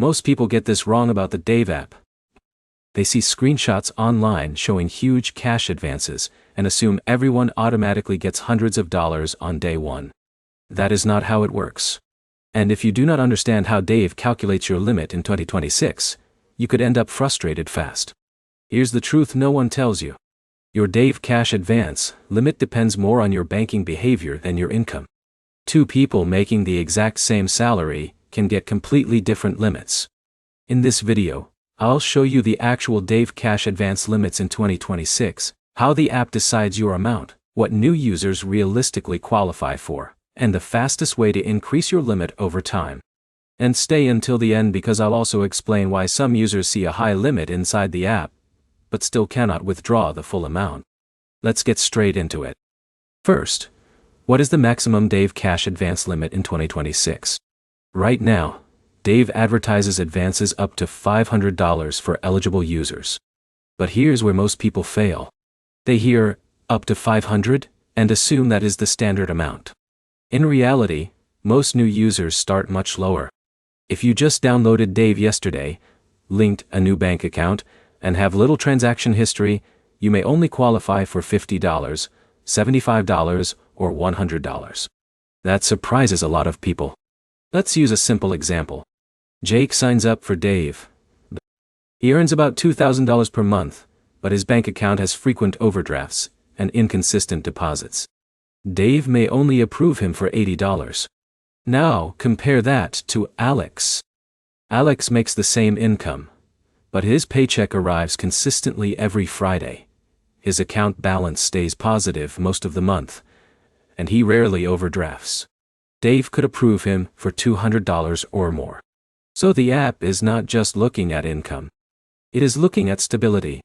Most people get this wrong about the Dave app. They see screenshots online showing huge cash advances and assume everyone automatically gets hundreds of dollars on day one. That is not how it works. And if you do not understand how Dave calculates your limit in 2026, you could end up frustrated fast. Here's the truth no one tells you. Your Dave cash advance limit depends more on your banking behavior than your income. Two people making the exact same salary can get completely different limits. In this video, I'll show you the actual Dave cash advance limits in 2026, how the app decides your amount, what new users realistically qualify for, and the fastest way to increase your limit over time. And stay until the end because I'll also explain why some users see a high limit inside the app, but still cannot withdraw the full amount. Let's get straight into it. First, what is the maximum Dave cash advance limit in 2026? Right now, Dave advertises advances up to $500 for eligible users. But here's where most people fail. They hear, up to $500, and assume that is the standard amount. In reality, most new users start much lower. If you just downloaded Dave yesterday, linked a new bank account, and have little transaction history, you may only qualify for $50, $75, or $100. That surprises a lot of people. Let's use a simple example. Jake signs up for Dave. He earns about $2,000 per month, but his bank account has frequent overdrafts and inconsistent deposits. Dave may only approve him for $80. Now, compare that to Alex. Alex makes the same income, but his paycheck arrives consistently every Friday. His account balance stays positive most of the month, and he rarely overdrafts. Dave could approve him for $200 or more. So the app is not just looking at income. It is looking at stability.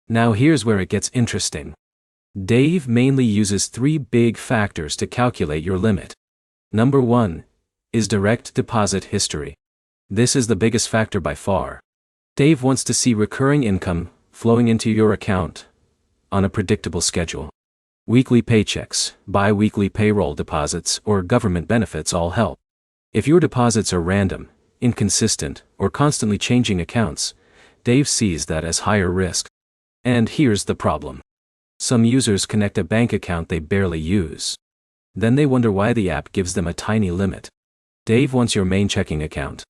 Now here's where it gets interesting. Dave mainly uses three big factors to calculate your limit. Number 1 is direct deposit history. This is the biggest factor by far. Dave wants to see recurring income flowing into your account on a predictable schedule. Weekly paychecks, bi-weekly payroll deposits, or government benefits all help. If your deposits are random, inconsistent, or constantly changing accounts, Dave sees that as higher risk. And here's the problem. Some users connect a bank account they barely use. Then they wonder why the app gives them a tiny limit. Dave wants your main checking account.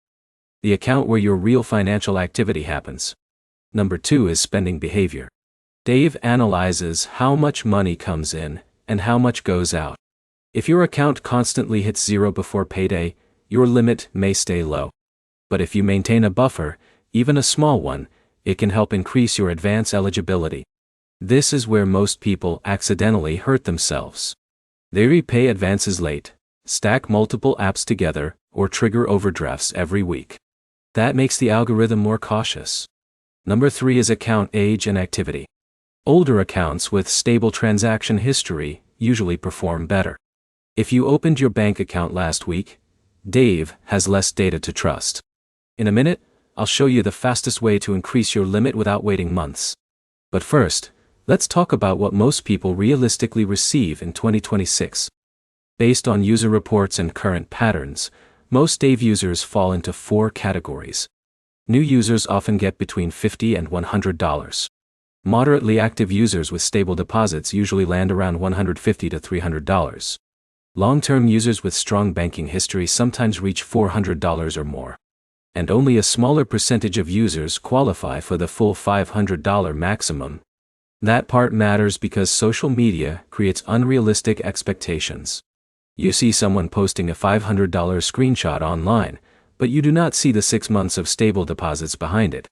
The account where your real financial activity happens. Number 2 is spending behavior. Dave analyzes how much money comes in and how much goes out. If your account constantly hits zero before payday, your limit may stay low. But if you maintain a buffer, even a small one, it can help increase your advance eligibility. This is where most people accidentally hurt themselves. They repay advances late, stack multiple apps together, or trigger overdrafts every week. That makes the algorithm more cautious. Number 3 is account age and activity. Older accounts with stable transaction history usually perform better. If you opened your bank account last week, Dave has less data to trust. In a minute, I'll show you the fastest way to increase your limit without waiting months. But first, let's talk about what most people realistically receive in 2026. Based on user reports and current patterns, most Dave users fall into 4 categories. New users often get between $50 and $100. Moderately active users with stable deposits usually land around $150 to $300. Long-term users with strong banking history sometimes reach $400 or more. And only a smaller percentage of users qualify for the full $500 maximum. That part matters because social media creates unrealistic expectations. You see someone posting a $500 screenshot online, but you do not see the 6 months of stable deposits behind it.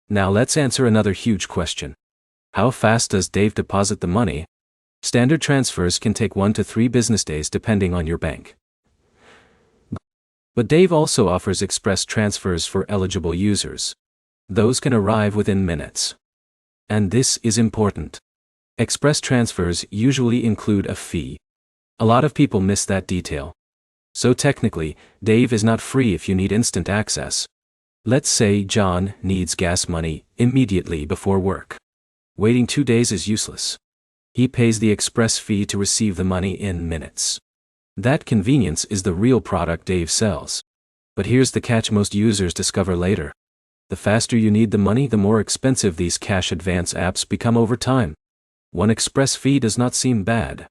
Now let's answer another huge question. How fast does Dave deposit the money? Standard transfers can take 1 to 3 business days depending on your bank. But Dave also offers express transfers for eligible users. Those can arrive within minutes. And this is important. Express transfers usually include a fee. A lot of people miss that detail. So technically, Dave is not free if you need instant access. Let's say John needs gas money immediately before work. Waiting 2 days is useless. He pays the express fee to receive the money in minutes. That convenience is the real product Dave sells. But here's the catch most users discover later. The faster you need the money, the more expensive these cash advance apps become over time. One express fee does not seem bad.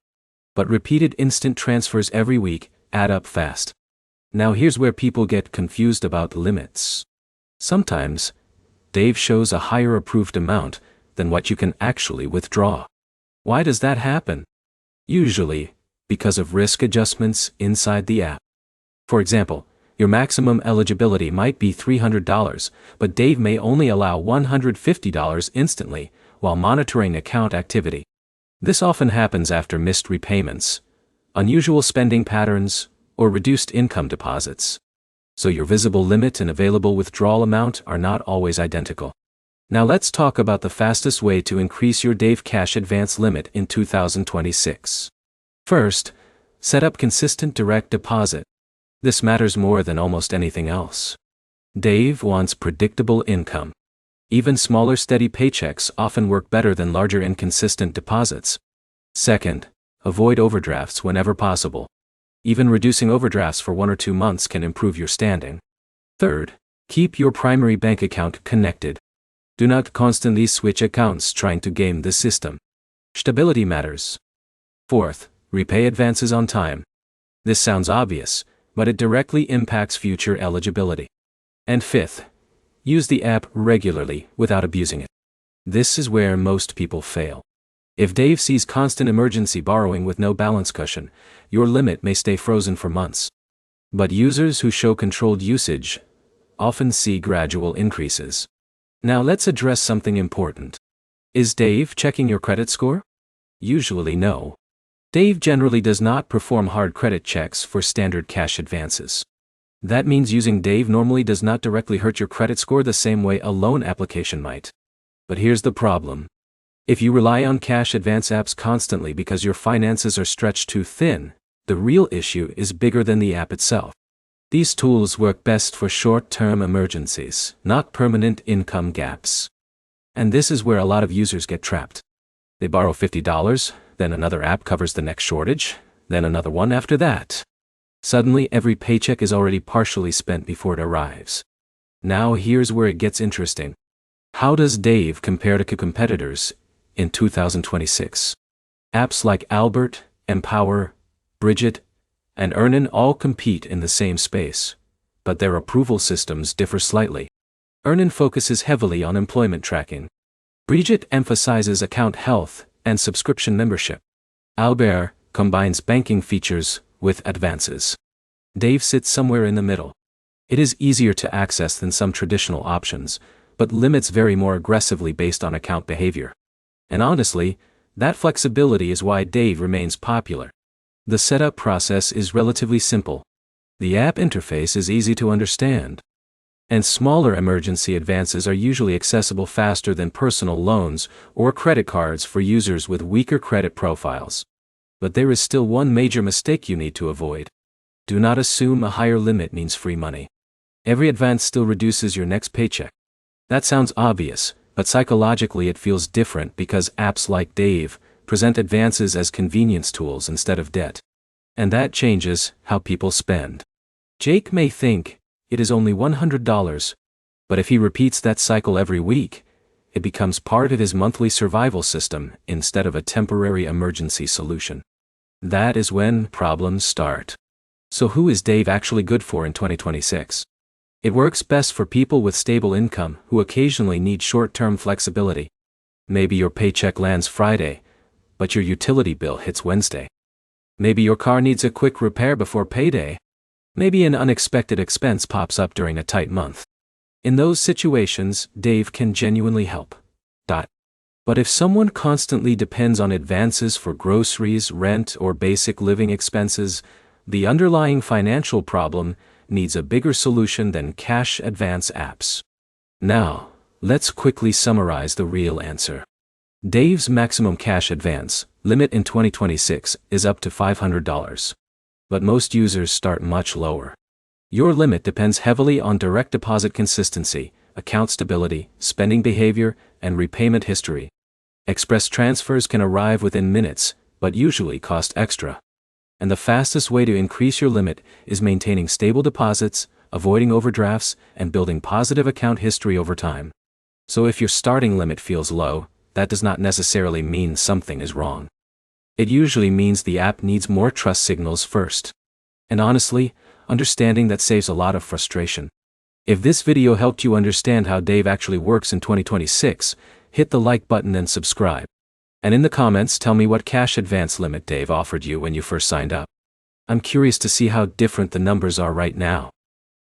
But repeated instant transfers every week add up fast. Now here's where people get confused about limits. Sometimes, Dave shows a higher approved amount than what you can actually withdraw. Why does that happen? Usually, because of risk adjustments inside the app. For example, your maximum eligibility might be $300, but Dave may only allow $150 instantly while monitoring account activity. This often happens after missed repayments, unusual spending patterns, or reduced income deposits. So your visible limit and available withdrawal amount are not always identical. Now let's talk about the fastest way to increase your Dave Cash Advance limit in 2026. First, set up consistent direct deposit. This matters more than almost anything else. Dave wants predictable income. Even smaller steady paychecks often work better than larger inconsistent deposits. Second, avoid overdrafts whenever possible. Even reducing overdrafts for 1 or 2 months can improve your standing. Third, keep your primary bank account connected. Do not constantly switch accounts trying to game the system. Stability matters. Fourth, repay advances on time. This sounds obvious, but it directly impacts future eligibility. And fifth, use the app regularly without abusing it. This is where most people fail. If Dave sees constant emergency borrowing with no balance cushion, your limit may stay frozen for months. But users who show controlled usage often see gradual increases. Now let's address something important. Is Dave checking your credit score? Usually no. Dave generally does not perform hard credit checks for standard cash advances. That means using Dave normally does not directly hurt your credit score the same way a loan application might. But here's the problem. If you rely on cash advance apps constantly because your finances are stretched too thin, the real issue is bigger than the app itself. These tools work best for short-term emergencies, not permanent income gaps. And this is where a lot of users get trapped. They borrow $50, then another app covers the next shortage, then another one after that. Suddenly every paycheck is already partially spent before it arrives. Now here's where it gets interesting. How does Dave compare to competitors in 2026? Apps like Albert, Empower, Bridget, and Earnin all compete in the same space, but their approval systems differ slightly. Earnin focuses heavily on employment tracking. Bridget emphasizes account health and subscription membership. Albert combines banking features with advances. Dave sits somewhere in the middle. It is easier to access than some traditional options, but limits vary more aggressively based on account behavior. And honestly, that flexibility is why Dave remains popular. The setup process is relatively simple. The app interface is easy to understand. And smaller emergency advances are usually accessible faster than personal loans or credit cards for users with weaker credit profiles. But there is still one major mistake you need to avoid. Do not assume a higher limit means free money. Every advance still reduces your next paycheck. That sounds obvious, but psychologically it feels different because apps like Dave present advances as convenience tools instead of debt. And that changes how people spend. Jake may think it is only $100, but if he repeats that cycle every week, it becomes part of his monthly survival system instead of a temporary emergency solution. That is when problems start. So who is Dave actually good for in 2026? It works best for people with stable income who occasionally need short-term flexibility. Maybe your paycheck lands Friday, but your utility bill hits Wednesday. Maybe your car needs a quick repair before payday. Maybe an unexpected expense pops up during a tight month. In those situations, Dave can genuinely help. But if someone constantly depends on advances for groceries, rent, or basic living expenses, the underlying financial problem needs a bigger solution than cash advance apps. Now, let's quickly summarize the real answer. Dave's maximum cash advance limit in 2026 is up to $500. But most users start much lower. Your limit depends heavily on direct deposit consistency, account stability, spending behavior, and repayment history. Express transfers can arrive within minutes, but usually cost extra. And the fastest way to increase your limit is maintaining stable deposits, avoiding overdrafts, and building positive account history over time. So if your starting limit feels low, that does not necessarily mean something is wrong. It usually means the app needs more trust signals first. And honestly, understanding that saves a lot of frustration. If this video helped you understand how Dave actually works in 2026, hit the like button and subscribe. And in the comments tell me what cash advance limit Dave offered you when you first signed up. I'm curious to see how different the numbers are right now.